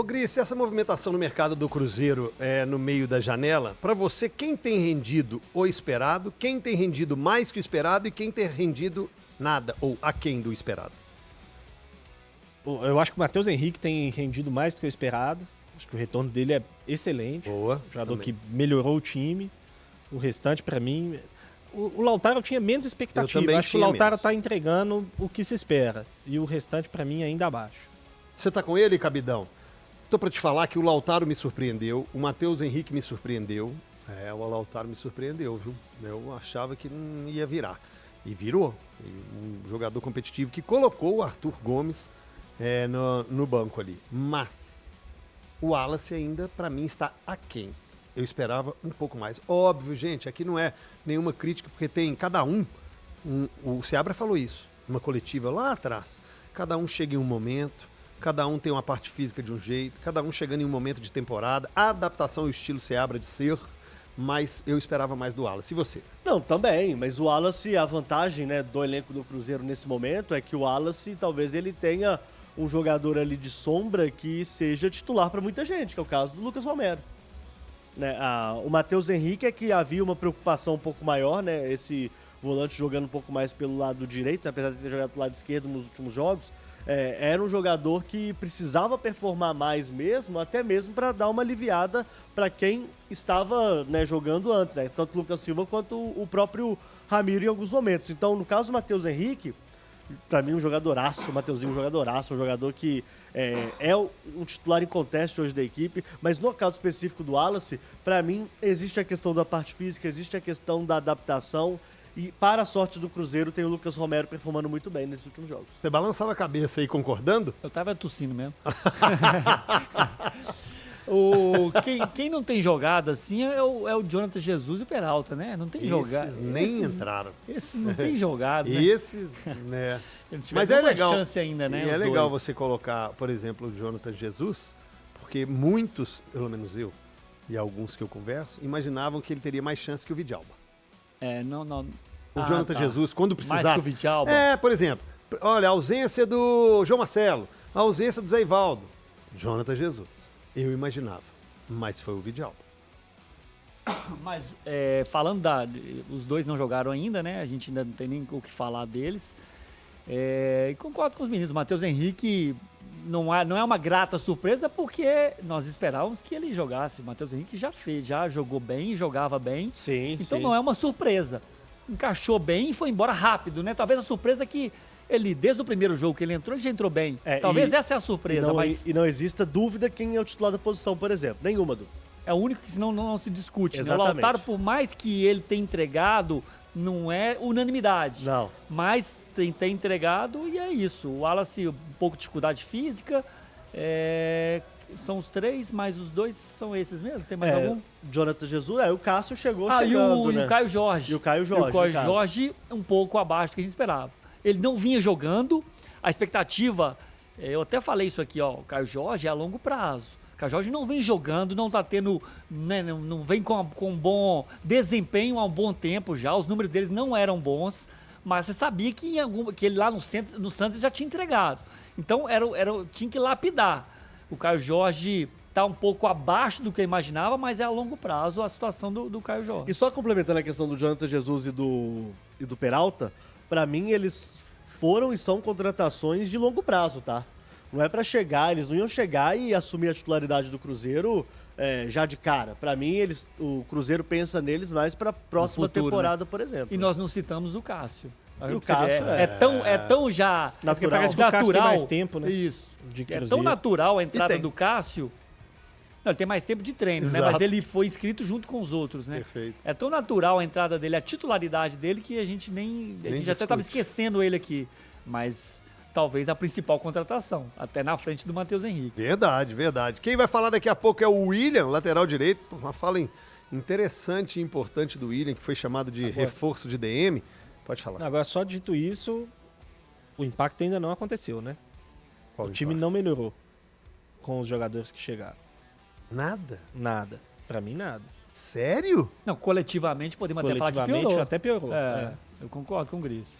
Ô, Gris, essa movimentação no mercado do Cruzeiro no meio da janela, para você, quem tem rendido o esperado, quem tem rendido mais que o esperado e quem tem rendido nada ou aquém do esperado? Eu acho que o Matheus Henrique tem rendido mais do que o esperado. Acho que o retorno dele é excelente. Boa. Jogador também. que melhorou o time. O restante, pra mim... O Lautaro tinha menos Eu expectativa. também Acho que o tinha Lautaro menos. tá entregando o que se espera. E o restante, pra mim, ainda abaixo. Você tá com ele, Cabidão? Tô para te falar que o Lautaro me surpreendeu, o Matheus Henrique me surpreendeu. O Lautaro me surpreendeu, viu? Eu achava que não ia virar. E virou. E um jogador competitivo que colocou o Arthur Gomes no banco ali. Mas o Wallace ainda, para mim, está aquém. Eu esperava um pouco mais. Óbvio, gente, aqui não é nenhuma crítica, porque tem cada o Seabra falou isso, numa coletiva lá atrás. Cada um chega em um momento, cada um tem uma parte física de um jeito, cada um chegando em um momento de temporada, a adaptação e o estilo Seabra de ser, mas eu esperava mais do Wallace. E você? Não, também, mas o Wallace, a vantagem, né, do elenco do Cruzeiro nesse momento é que o Wallace, talvez ele tenha um jogador ali de sombra que seja titular para muita gente, que é o caso do Lucas Romero. Né, o Matheus Henrique é que havia uma preocupação um pouco maior, né, esse volante jogando um pouco mais pelo lado direito, apesar de ter jogado do lado esquerdo nos últimos jogos, era um jogador que precisava performar mais mesmo, até mesmo para dar uma aliviada para quem estava, né, jogando antes, né, tanto o Lucas Silva quanto o próprio Ramiro em alguns momentos. Então, no caso do Matheus Henrique, para mim um jogadoraço, o Mateuzinho um jogadoraço, um jogador que um titular inconteste hoje da equipe, mas no caso específico do Wallace, para mim existe a questão da parte física, existe a questão da adaptação. E, para a sorte do Cruzeiro, tem o Lucas Romero performando muito bem nesses últimos jogos. Você balançava a cabeça aí concordando? Eu tava tossindo mesmo. Quem não tem jogado assim é o Jonathan Jesus e o Peralta, né? Não tem jogado. Esses nem entraram. Esses não tem jogado, né? Esses, né? Ele tiver Mas é nenhuma legal. chance ainda, né? E é os legal dois. você colocar, por exemplo, o Jonathan Jesus, porque muitos, pelo menos eu, e alguns que eu converso, imaginavam que ele teria mais chance que o Vidalba. Não. O Jonathan Jesus, quando precisasse... Mais que o Vidalba? Por exemplo, olha, a ausência do João Marcelo, a ausência do Zé Ivaldo. Jonathan Jesus. Eu imaginava, mas foi o Vidalba. Mas falando os dois não jogaram ainda, né? A gente ainda não tem nem o que falar deles. E concordo com os meninos. O Matheus Henrique não é uma grata surpresa porque nós esperávamos que ele jogasse. O Matheus Henrique já jogou bem, jogava bem. Sim, Então sim. não é uma surpresa. Encaixou bem e foi embora rápido, né? Talvez a surpresa é que ele, desde o primeiro jogo que ele entrou, ele já entrou bem. Talvez essa é a surpresa, mas E não exista dúvida quem é o titular da posição, por exemplo. Nenhuma dúvida. é o único que senão não se discute. Né? O Exatamente. Lautaro, por mais que ele tenha entregado, não é unanimidade. Não. Mas tem entregado e é isso. O Wallace, um pouco de dificuldade física. São os três, mas os dois são esses mesmo? Tem mais algum? Jonathan Jesus, o Cássio chegou E chegando, né? o Caio Jorge. E o Caio Jorge, E o Caio no caso. Jorge um pouco abaixo do que a gente esperava. Ele não vinha jogando, a expectativa, eu até falei isso aqui, ó, o Caio Jorge é a longo prazo. O Caio Jorge não vem jogando, não tá tendo, né, não vem com um bom desempenho há um bom tempo já, os números deles não eram bons, mas você sabia que ele lá no Santos já tinha entregado. Então tinha que lapidar. O Caio Jorge está um pouco abaixo do que eu imaginava, mas é a longo prazo a situação do Caio Jorge. E só complementando a questão do Jonathan Jesus e do Peralta, pra mim eles foram e são contratações de longo prazo, tá? Não é pra chegar, eles não iam chegar e assumir a titularidade do Cruzeiro já de cara. Pra mim, o Cruzeiro pensa neles mais pra próxima futuro, temporada, por exemplo. E nós não citamos o Cássio. E o Cássio é tão já Porque natural. parece que o Cássio tem natural. mais tempo, né? Isso. De É Cruzeiro. tão natural a entrada E tem. do Cássio. Não, ele tem mais tempo de treino, né? Exato. Mas ele foi inscrito junto com os outros, né? Perfeito. É tão natural a entrada dele, a titularidade dele, que a gente a gente até estava discute. esquecendo ele aqui. Mas talvez a principal contratação, até na frente do Matheus Henrique. Verdade, verdade. Quem vai falar daqui a pouco é o William, lateral direito. Uma fala interessante e importante do William, que foi chamado de reforço de DM. Pode falar. Agora, só dito isso, o impacto ainda não aconteceu, né? Qual O time impacto? não melhorou com os jogadores que chegaram. Nada? Nada. Pra mim, nada. Sério? Não, coletivamente podemos até falar que Coletivamente, piorou. até piorou. Eu concordo com o Gris.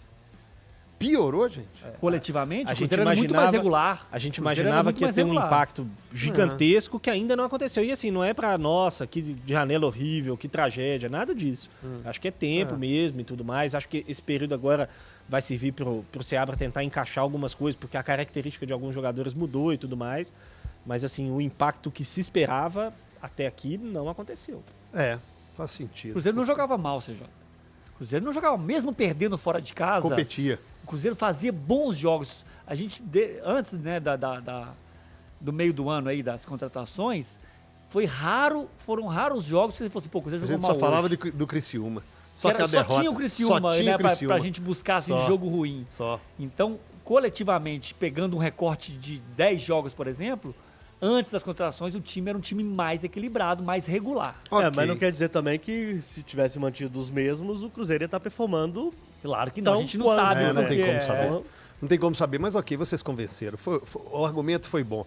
Piorou, gente? Coletivamente, A o gente Cruzeiro era muito mais regular. A gente O Cruzeiro era imaginava muito que ia mais ter um regular. impacto gigantesco que ainda não aconteceu. E assim, não é pra, nossa, que janela horrível, que tragédia, nada disso. Acho que é tempo mesmo e tudo mais. Acho que esse período agora vai servir pro Seabra tentar encaixar algumas coisas, porque a característica de alguns jogadores mudou e tudo mais. Mas assim, o impacto que se esperava até aqui não aconteceu. Faz O sentido. Cruzeiro não jogava mal, CJ. O Cruzeiro não jogava, mesmo perdendo fora de casa. Competia. O Cruzeiro fazia bons jogos. A gente, antes, né, do meio do ano aí, das contratações, foram raros jogos que ele fosse, pô, o Cruzeiro A jogou gente mal só falava hoje. do Criciúma. Só a derrota. tinha o Criciúma, Só tinha né, o Criciúma. pra gente buscar assim, Só. jogo ruim. Só. Então, coletivamente, pegando um recorte de 10 jogos, por exemplo, antes das contratações, o time era um time mais equilibrado, mais regular. Ok. Mas não quer dizer também que se tivesse mantido os mesmos, o Cruzeiro ia estar performando. Claro que não, a Então, gente não quando- sabe. Não tem porque como saber. Não tem como saber, mas ok, vocês convenceram. O argumento foi bom.